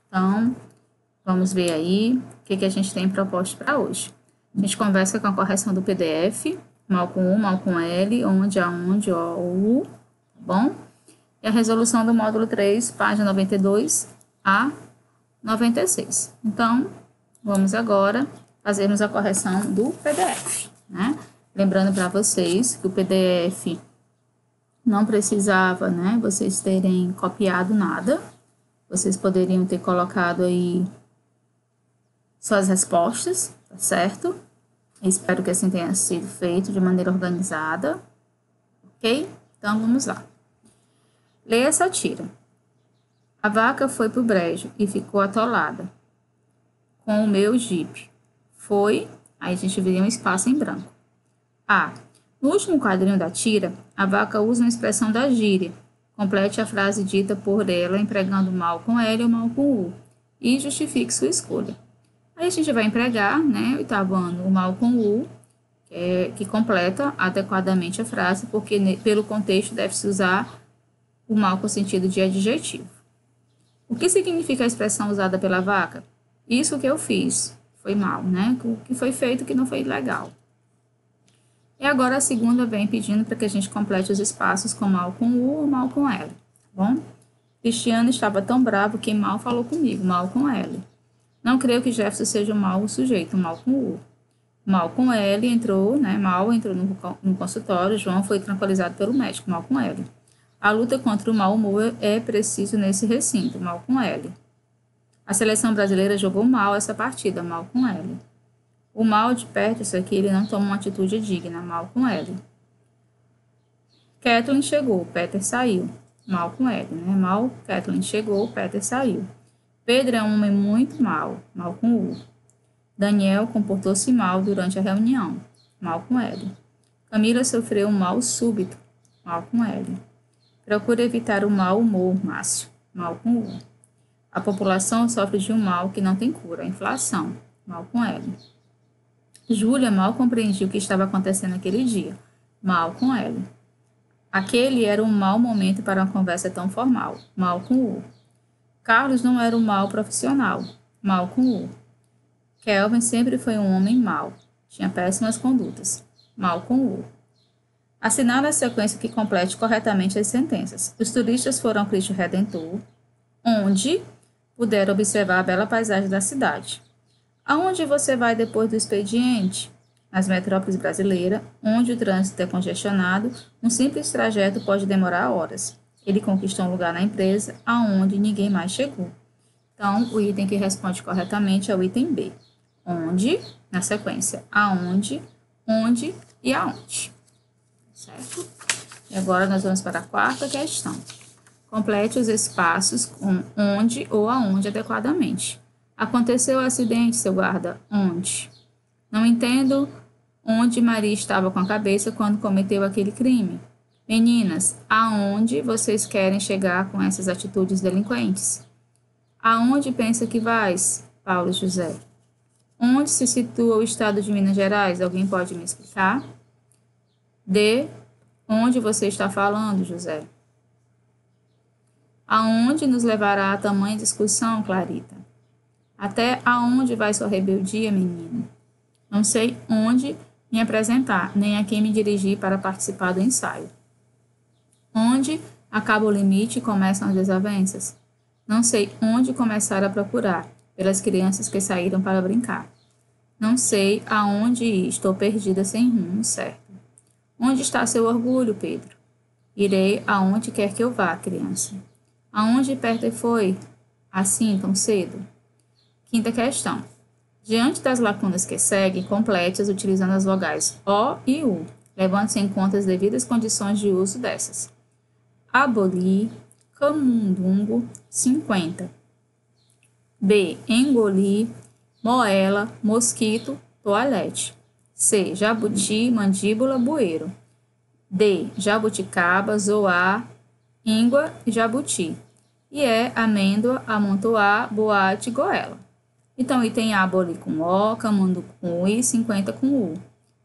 Então, vamos ver aí o que a gente tem proposto para hoje. A gente conversa com a correção do PDF, mal com U, mal com L, onde, aonde, O, U, tá bom? E a resolução do módulo 3, página 92 a 96. Então, vamos agora fazermos a correção do PDF, né? Lembrando para vocês que o PDF não precisava, né, vocês terem copiado nada. Vocês poderiam ter colocado aí suas respostas, tá certo? Espero que assim tenha sido feito de maneira organizada, ok? Então, vamos lá. Leia essa tira. A vaca foi pro brejo e ficou atolada com o meu jipe. Foi, aí a gente vê um espaço em branco. A. No último quadrinho da tira, a vaca usa uma expressão da gíria. Complete a frase dita por ela, empregando mal com L ou mal com U, e justifique sua escolha. Aí a gente vai empregar, né, oitavo ano, o mal com U, que completa adequadamente a frase, porque pelo contexto deve-se usar o mal com sentido de adjetivo. O que significa a expressão usada pela vaca? Isso que eu fiz foi mal, né? O que foi feito que não foi legal. E agora a segunda vem pedindo para que a gente complete os espaços com mal com U ou mal com L, tá bom? Cristiano estava tão bravo que mal falou comigo, mal com L. Não creio que Jefferson seja mal o sujeito, mal com U. Mal com L entrou, né? Mal entrou no consultório, João foi tranquilizado pelo médico, mal com L. A luta contra o mau humor é preciso nesse recinto, mal com L. A seleção brasileira jogou mal essa partida, mal com L. O mal de Peterson é que ele não toma uma atitude digna, mal com L. Kathleen chegou, Peter saiu, mal com L, né? Mal, Kathleen chegou, Peter saiu. Pedro é um homem muito mal, mal com U. Daniel comportou-se mal durante a reunião, mal com L. Camila sofreu um mal súbito, mal com L. Procura evitar o mau humor, Márcio, mal com U. A população sofre de um mal que não tem cura, a inflação, mal com L. Júlia mal compreendia o que estava acontecendo naquele dia, mal com L. Aquele era um mau momento para uma conversa tão formal, mal com U. Carlos não era um mau profissional, mal com U. Kelvin sempre foi um homem mau, tinha péssimas condutas, mal com U. Assinale a sequência que complete corretamente as sentenças. Os turistas foram ao Cristo Redentor, onde puderam observar a bela paisagem da cidade. Aonde você vai depois do expediente? Nas metrópoles brasileiras, onde o trânsito é congestionado, um simples trajeto pode demorar horas. Ele conquistou um lugar na empresa, aonde ninguém mais chegou. Então, o item que responde corretamente é o item B. Onde, na sequência, aonde, onde e aonde. Certo? E agora nós vamos para a quarta questão. Complete os espaços com onde ou aonde adequadamente. Aconteceu o acidente, seu guarda, onde? Não entendo onde Maria estava com a cabeça quando cometeu aquele crime. Meninas, aonde vocês querem chegar com essas atitudes delinquentes? Aonde pensa que vais, Paulo José? Onde se situa o estado de Minas Gerais? Alguém pode me explicar? D. Onde você está falando, José? Aonde nos levará a tamanha discussão, Clarita? Até aonde vai sua rebeldia, menino? Não sei onde me apresentar, nem a quem me dirigir para participar do ensaio. Onde acaba o limite e começam as desavenças? Não sei onde começar a procurar, pelas crianças que saíram para brincar. Não sei aonde ir, estou perdida sem rumo certo. Onde está seu orgulho, Pedro? Irei aonde quer que eu vá, criança. Aonde Peter foi? Assim, tão cedo? Quinta questão. Diante das lacunas que seguem, complete-as utilizando as vogais O e U, levando-se em conta as devidas condições de uso dessas. Abolir, camundongo, 50. B. Engolir, moela, mosquito, toalete. C. Jabuti, mandíbula, bueiro. D. Jabuticaba, zoar, íngua e jabuti. E amêndoa, amontoar, boate, goela. Então, item A, abolir com O, camundo com I, 50 com U.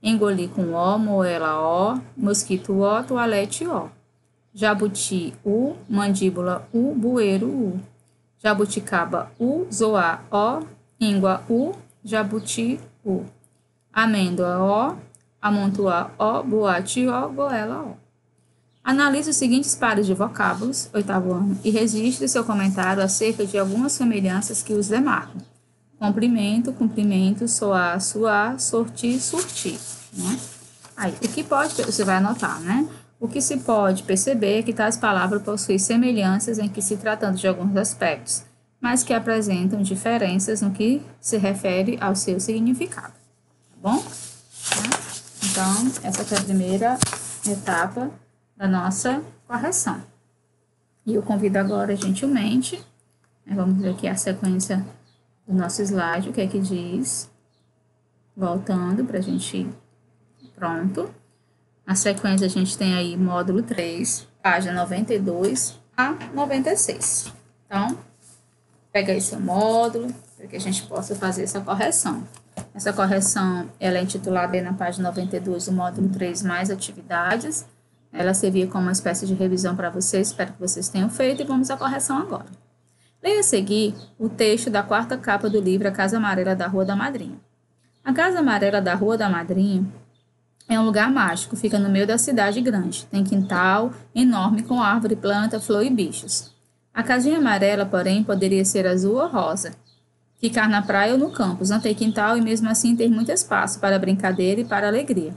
Engolir com O, moela O, mosquito O, toalete O. Jabuti U, mandíbula U, bueiro U. jabuticaba, u, zoar, o, íngua, u, jabuti, u. Amêndoa, o, amontoar, o, boate, o, goela, o. Analise os seguintes pares de vocábulos, oitavo ano, e registre seu comentário acerca de algumas semelhanças que os demarcam. Comprimento, cumprimento, soar, suar, sortir, surtir, né? Aí, o que pode, você vai anotar, né? O que se pode perceber é que tais palavras possuem semelhanças em que se tratando de alguns aspectos, mas que apresentam diferenças no que se refere ao seu significado, tá bom? Então, essa foi a primeira etapa da nossa correção. E eu convido agora, gentilmente, vamos ver aqui a sequência do nosso slide, o que é que diz. Voltando para a gente ir. Pronto. Na sequência, a gente tem aí módulo 3, página 92 a 96. Então, pega aí seu módulo, para que a gente possa fazer essa correção. Essa correção, ela é intitulada aí na página 92 do módulo 3, mais atividades. Ela servia como uma espécie de revisão para vocês, espero que vocês tenham feito, e vamos à correção agora. Leia a seguir o texto da quarta capa do livro A Casa Amarela da Rua da Madrinha. A Casa Amarela da Rua da Madrinha é um lugar mágico, fica no meio da cidade grande. Tem quintal enorme com árvore, planta, flor e bichos. A casinha amarela, porém, poderia ser azul ou rosa. Ficar na praia ou no campus, não ter quintal e mesmo assim ter muito espaço para brincadeira e para alegria.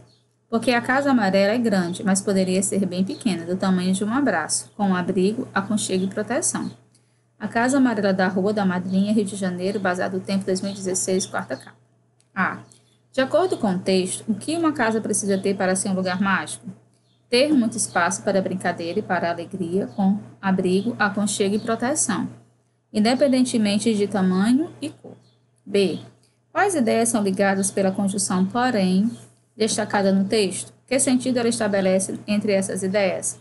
Porque a Casa Amarela é grande, mas poderia ser bem pequena, do tamanho de um abraço, com abrigo, aconchego e proteção. A Casa Amarela da Rua da Madrinha, Rio de Janeiro, Bazar do Tempo 2016, quarta capa. A. De acordo com o texto, o que uma casa precisa ter para ser um lugar mágico? Ter muito espaço para brincadeira e para alegria, com abrigo, aconchego e proteção, independentemente de tamanho e cor. B. Quais ideias são ligadas pela conjunção porém, destacada no texto? Que sentido ela estabelece entre essas ideias?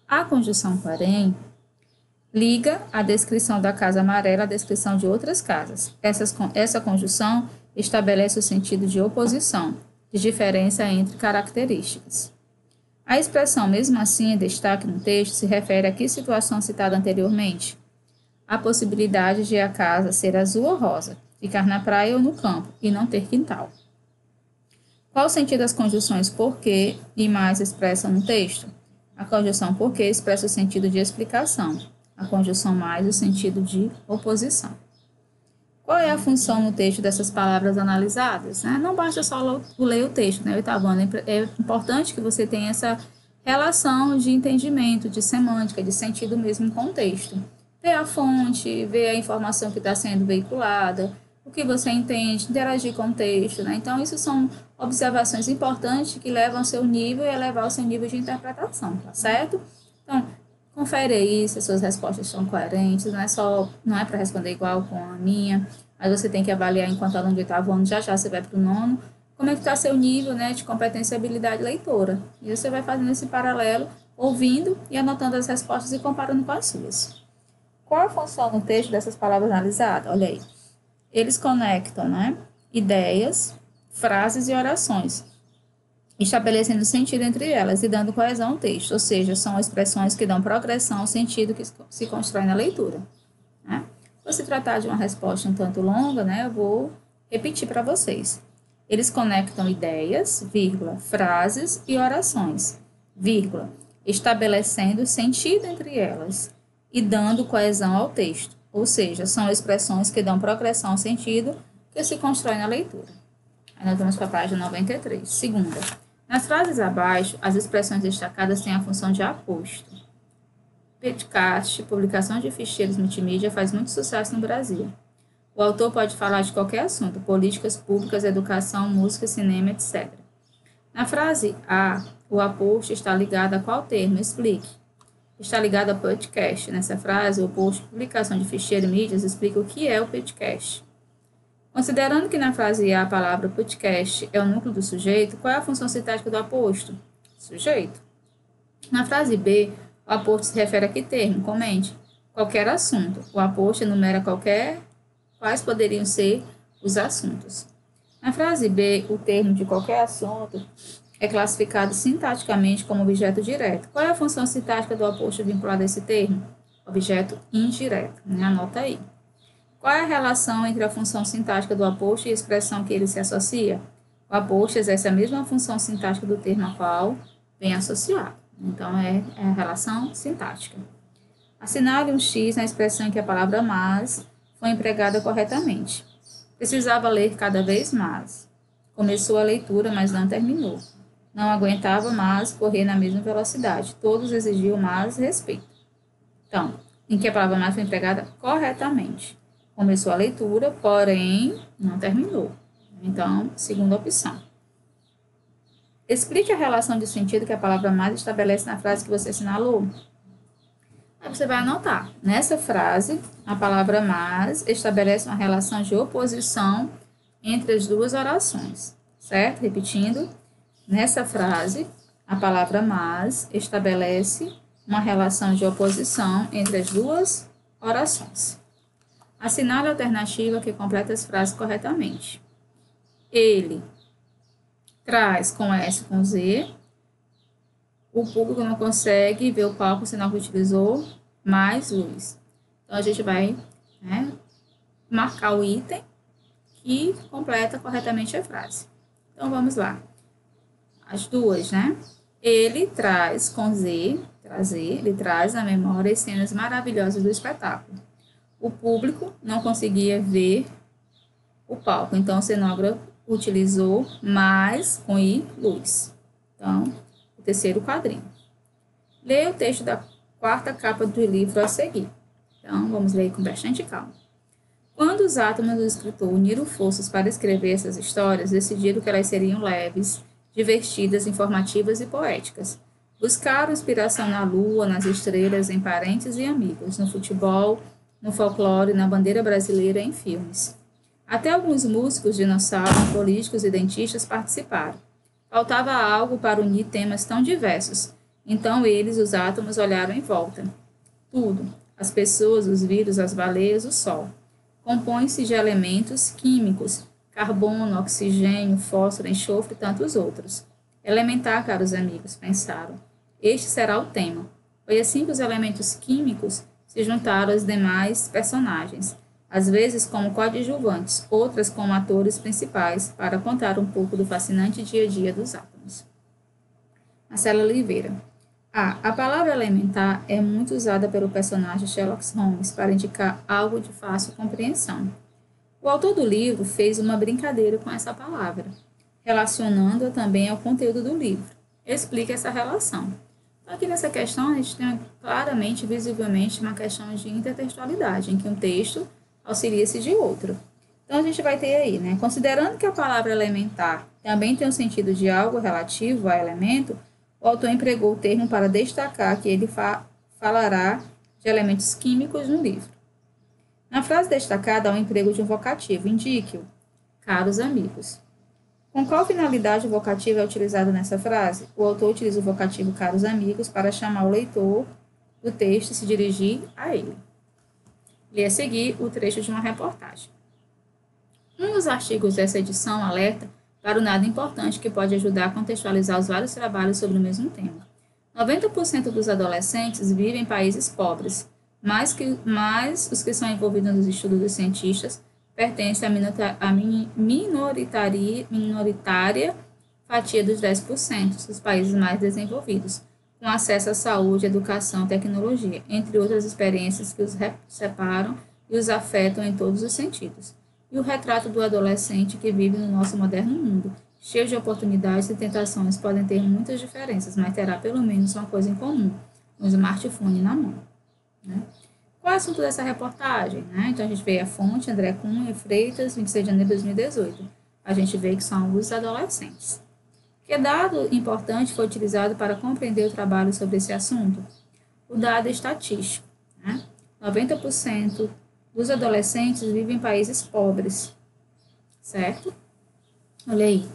A conjunção porém liga a descrição da casa amarela à descrição de outras casas. Essa conjunção estabelece o sentido de oposição, de diferença entre características. A expressão, mesmo assim, em destaque no texto, se refere a que situação citada anteriormente? A possibilidade de a casa ser azul ou rosa, ficar na praia ou no campo, e não ter quintal. Qual o sentido das conjunções porque e mais expressa no texto? A conjunção porque expressa o sentido de explicação, a conjunção mais o sentido de oposição. Qual é a função no texto dessas palavras analisadas? Não basta só ler o texto, né? Oitavo ano, é importante que você tenha essa relação de entendimento, de semântica, de sentido mesmo com o texto. Ver a fonte, ver a informação que está sendo veiculada, o que você entende, interagir com o texto, né? Então, isso são observações importantes que levam ao seu nível e elevar o seu nível de interpretação, tá certo? Então, confere aí se as suas respostas são coerentes, não é para responder igual com a minha, mas você tem que avaliar enquanto aluno de oitavo ano, já você vai para o nono, como é que está seu nível, né, de competência e habilidade leitora. E você vai fazendo esse paralelo, ouvindo e anotando as respostas e comparando com as suas. Qual a função no texto dessas palavras analisadas? Olha aí. Eles conectam, né, ideias, frases e orações, estabelecendo sentido entre elas e dando coesão ao texto, ou seja, são expressões que dão progressão ao sentido que se constrói na leitura. Né? Se tratar de uma resposta um tanto longa, né, eu vou repetir para vocês. Eles conectam ideias, vírgula, frases e orações, vírgula, estabelecendo sentido entre elas e dando coesão ao texto, ou seja, são expressões que dão progressão ao sentido que se constrói na leitura. Aí nós vamos para a página 93. Segunda. Nas frases abaixo, as expressões destacadas têm a função de aposto. Podcast, publicação de ficheiros multimídia, faz muito sucesso no Brasil. O autor pode falar de qualquer assunto, políticas públicas, educação, música, cinema, etc. Na frase A, o aposto está ligado a qual termo? Explique. Está ligado ao podcast. Nessa frase, o oposto, publicação de ficheiro e mídias, explica o que é o podcast. Considerando que na frase A a palavra podcast é o núcleo do sujeito, qual é a função sintática do aposto? Sujeito. Na frase B, o aposto se refere a que termo? Comente. Qualquer assunto. O aposto enumera quais poderiam ser os assuntos. Na frase B, o termo de qualquer assunto é classificado sintaticamente como objeto direto. Qual é a função sintática do aposto vinculado a esse termo? objeto indireto, né? Anota aí. Qual é a relação entre a função sintática do aposto e a expressão que ele se associa? O aposto exerce a mesma função sintática do termo a qual vem associado. Então, é a relação sintática. Assinale um X na expressão em que a palavra mas foi empregada corretamente. Precisava ler cada vez mais. Começou a leitura, mas não terminou. Não aguentava mais correr na mesma velocidade. Todos exigiam mais respeito. Então, em que a palavra mais foi empregada corretamente. Começou a leitura, porém não terminou. Então, segunda opção. Explique a relação de sentido que a palavra mais estabelece na frase que você assinalou. Aí você vai anotar. Nessa frase, a palavra mas estabelece uma relação de oposição entre as duas orações, certo? Repetindo, nessa frase, a palavra mas estabelece uma relação de oposição entre as duas orações. Assinale a alternativa que completa as frases corretamente. Ele traz com S com Z. O público não consegue ver o palco, o sinal que utilizou, mais luz. Então, a gente vai, né, marcar o item que completa corretamente a frase. Então, vamos lá. As duas, né? Ele traz com Z, trazer, ele traz na memória as cenas maravilhosas do espetáculo. O público não conseguia ver o palco, então o cenógrafo utilizou mais com I, luz. Então, o terceiro quadrinho. Leia o texto da quarta capa do livro a seguir. Então, vamos ler com bastante calma. Quando os átomos do escritor uniram forças para escrever essas histórias, decidiram que elas seriam leves, divertidas, informativas e poéticas. Buscaram inspiração na lua, nas estrelas, em parentes e amigos, no futebol, no folclore, na bandeira brasileira e em filmes. Até alguns músicos, dinossauros, políticos e dentistas participaram. Faltava algo para unir temas tão diversos. Então eles, os átomos, olharam em volta. Tudo, as pessoas, os vírus, as baleias, o sol, compõe-se de elementos químicos, carbono, oxigênio, fósforo, enxofre e tantos outros. Elementar, caros amigos, pensaram. Este será o tema. Foi assim que os elementos químicos se juntaram aos demais personagens, às vezes como coadjuvantes, outras como atores principais, para contar um pouco do fascinante dia a dia dos átomos. Marcela Oliveira. A palavra elementar é muito usada pelo personagem Sherlock Holmes para indicar algo de fácil compreensão. O autor do livro fez uma brincadeira com essa palavra, relacionando-a também ao conteúdo do livro. Explica essa relação. Então, aqui nessa questão, a gente tem claramente, visivelmente, uma questão de intertextualidade, em que um texto auxilia-se de outro. Então, a gente vai ter aí, né? Considerando que a palavra elementar também tem o sentido de algo relativo a elemento, o autor empregou o termo para destacar que ele falará de elementos químicos no livro. Na frase destacada, há o emprego de um vocativo. Indique-o, caros amigos. Com qual finalidade o vocativo é utilizado nessa frase? O autor utiliza o vocativo caros amigos para chamar o leitor do texto e se dirigir a ele. Lê a seguir o trecho de uma reportagem. Um dos artigos dessa edição alerta para o nada importante que pode ajudar a contextualizar os vários trabalhos sobre o mesmo tema. 90% dos adolescentes vivem em países pobres, mas os que são envolvidos nos estudos dos cientistas pertencem à minoritária fatia dos 10% dos países mais desenvolvidos, com acesso à saúde, educação, tecnologia, entre outras experiências que os separam e os afetam em todos os sentidos. E o retrato do adolescente que vive no nosso moderno mundo, cheio de oportunidades e tentações, podem ter muitas diferenças, mas terá pelo menos uma coisa em comum, um smartphone na mão. Né? Qual é o assunto dessa reportagem? Né? Então, a gente vê a fonte, André Cunha e Freitas, 26 de janeiro de 2018. A gente vê que são os adolescentes. Que dado importante foi utilizado para compreender o trabalho sobre esse assunto? O dado estatístico. Né? 90% dos adolescentes vivem em países pobres, certo? Olha aí.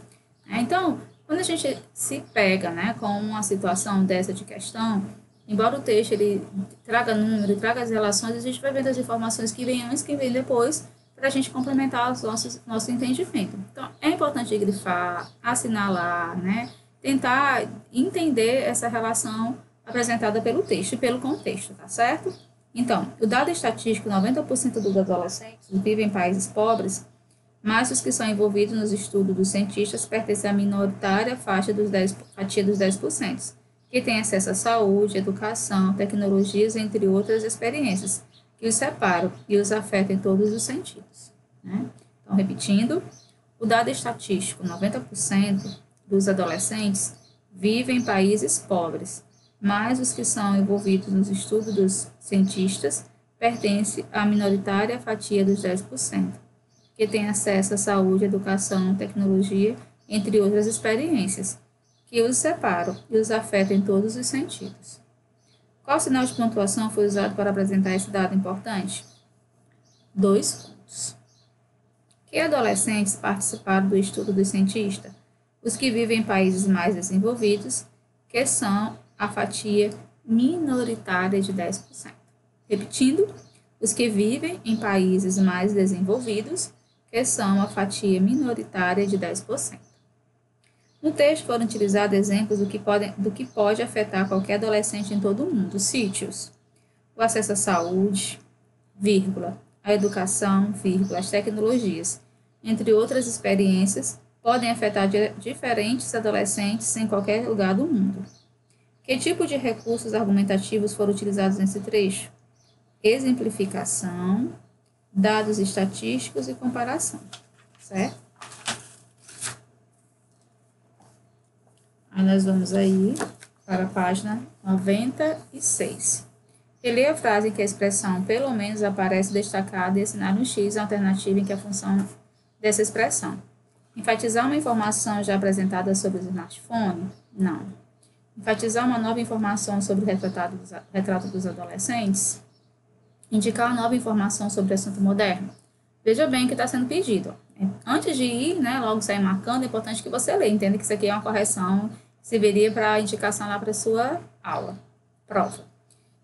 Então, quando a gente se pega, né, com uma situação dessa de questão, embora o texto ele traga número, traga as relações, a gente vai vendo as informações que vêm antes, que vêm depois, para a gente complementar nosso entendimento. Então, é importante grifar, assinalar, né, tentar entender essa relação apresentada pelo texto e pelo contexto, tá certo? Então, o dado estatístico, 90% dos adolescentes vivem em países pobres, mas os que são envolvidos nos estudos dos cientistas pertencem à minoritária fatia dos 10%, que tem acesso à saúde, educação, tecnologias, entre outras experiências, que os separam e os afetam em todos os sentidos. Né? Então, repetindo, o dado estatístico, 90% dos adolescentes vivem em países pobres, mas os que são envolvidos nos estudos dos cientistas pertencem à minoritária fatia dos 10%, que tem acesso à saúde, educação, tecnologia, entre outras experiências, que os separam e os afetam em todos os sentidos. Qual sinal de pontuação foi usado para apresentar esse dado importante? 2 pontos. Que adolescentes participaram do estudo do cientista? Os que vivem em países mais desenvolvidos, que são a fatia minoritária de 10%. Repetindo, os que vivem em países mais desenvolvidos, que são a fatia minoritária de 10%. No texto foram utilizados exemplos do que pode afetar qualquer adolescente em todo o mundo. Sítios: o acesso à saúde, vírgula, a educação, vírgula, as tecnologias, entre outras experiências, podem afetar diferentes adolescentes em qualquer lugar do mundo. Que tipo de recursos argumentativos foram utilizados nesse trecho? Exemplificação, dados estatísticos e comparação, certo? Aí nós vamos aí para a página 96. Releia a frase em que a expressão pelo menos aparece destacada e assinar um X a alternativa em que a função dessa expressão. Enfatizar uma informação já apresentada sobre o smartphone? Não. Enfatizar uma nova informação sobre o retrato dos adolescentes? Indicar uma nova informação sobre o assunto moderno? Veja bem o que está sendo pedido. Antes de ir, né, logo sair marcando, é importante que você leia. Entenda que isso aqui é uma correção que serviria para indicação lá para a sua aula, prova.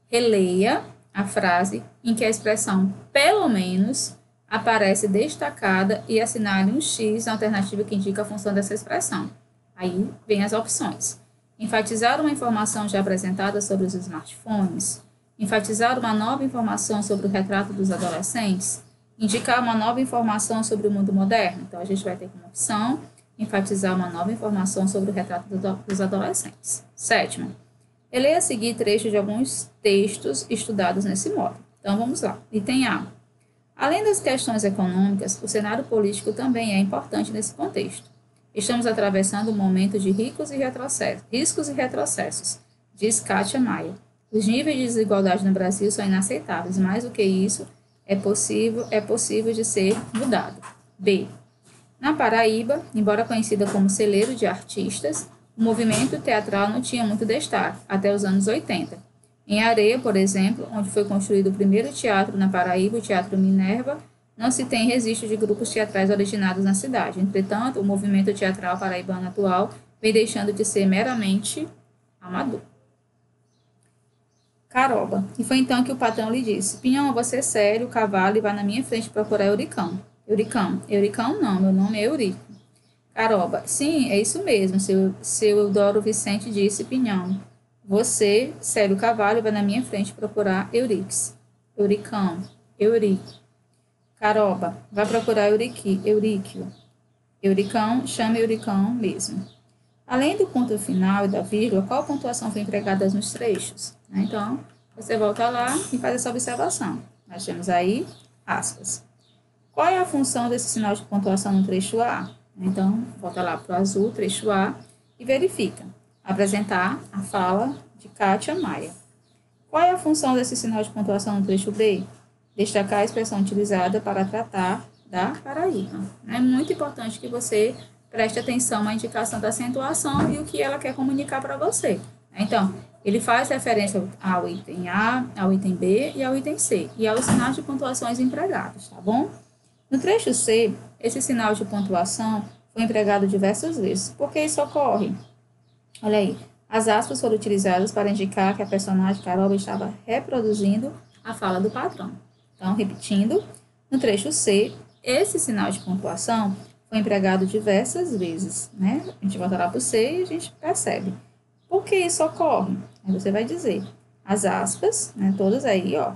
Releia a frase em que a expressão pelo menos aparece destacada e assinale um X na alternativa que indica a função dessa expressão. Aí vem as opções. Enfatizar uma informação já apresentada sobre os smartphones. Enfatizar uma nova informação sobre o retrato dos adolescentes. Indicar uma nova informação sobre o mundo moderno. Então, a gente vai ter como opção enfatizar uma nova informação sobre o retrato dos adolescentes. 7ª. Releia a seguir trecho de alguns textos estudados nesse módulo. Então, vamos lá. Item A. Além das questões econômicas, o cenário político também é importante nesse contexto. Estamos atravessando um momento de riscos e retrocessos, diz Kátia Maia. Os níveis de desigualdade no Brasil são inaceitáveis. Mais do que isso, é possível de ser mudado. B. Na Paraíba, embora conhecida como celeiro de artistas, o movimento teatral não tinha muito destaque, até os anos 80. Em Areia, por exemplo, onde foi construído o primeiro teatro na Paraíba, o Teatro Minerva, não se tem registro de grupos teatrais originados na cidade. Entretanto, o movimento teatral paraibano atual vem deixando de ser meramente amador. Caroba. E foi então que o patrão lhe disse: Pinhão, você é sério, cavalo, e vá na minha frente procurar Euricão. Euricão não, meu nome é Eurico. Caroba. Sim, é isso mesmo, seu Eudoro Vicente disse, Pinhão. Você, sério, cavalo, e vá na minha frente procurar Eurix. Euricão. Eurico. Caroba. Vai procurar Euríquio. Euricão, chame Euricão mesmo. Além do ponto final e da vírgula, qual pontuação foi empregada nos trechos? Então, você volta lá e faz essa observação. Nós temos aí aspas. Qual é a função desse sinal de pontuação no trecho A? Então, volta lá para o azul, trecho A, e verifica. Apresentar a fala de Kátia Maia. Qual é a função desse sinal de pontuação no trecho B? Destacar a expressão utilizada para tratar da Paraíba. É muito importante que você preste atenção à indicação da acentuação e o que ela quer comunicar para você. Então, ele faz referência ao item A, ao item B e ao item C, e aos sinais de pontuações empregados, tá bom? No trecho C, esse sinal de pontuação foi empregado diversas vezes. Por que isso ocorre? Olha aí, as aspas foram utilizadas para indicar que a personagem Caroba estava reproduzindo a fala do patrão. Então, repetindo, no trecho C, esse sinal de pontuação foi empregado diversas vezes, né? A gente volta lá para o C e a gente percebe. Por que isso ocorre? Aí você vai dizer, as aspas, né, todas aí, ó,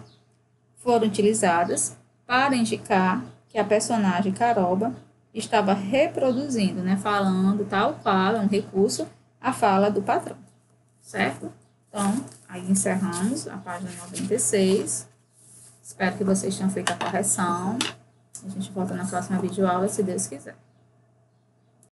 foram utilizadas para indicar que a personagem Caroba estava reproduzindo, né, falando tal qual, é um recurso, a fala do patrão, certo? Então, aí encerramos a página 96. Espero que vocês tenham feito a correção. A gente volta na próxima videoaula, se Deus quiser.